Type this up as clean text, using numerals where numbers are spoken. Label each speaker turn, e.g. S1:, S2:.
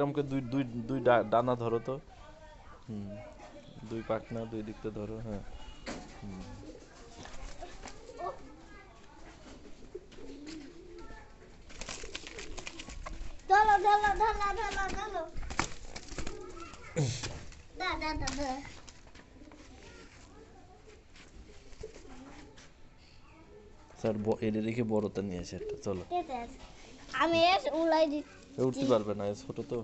S1: আমাকে দুই দুই দুই ডানা ধরো তো। হুম, দুই পাখনা দুই দিকতে ধরো, হ্যাঁ। হুম।
S2: ধরো ধরো ধরো ধরো ধরো। দা দা দা দা।
S1: স্যার এলে রেখে বড়টা নিয়ে আসে একটা, চলো।
S2: আমি এস উলাই
S1: উঠতে
S2: দিচ্ছি।
S1: পারবে না, ছোট তো।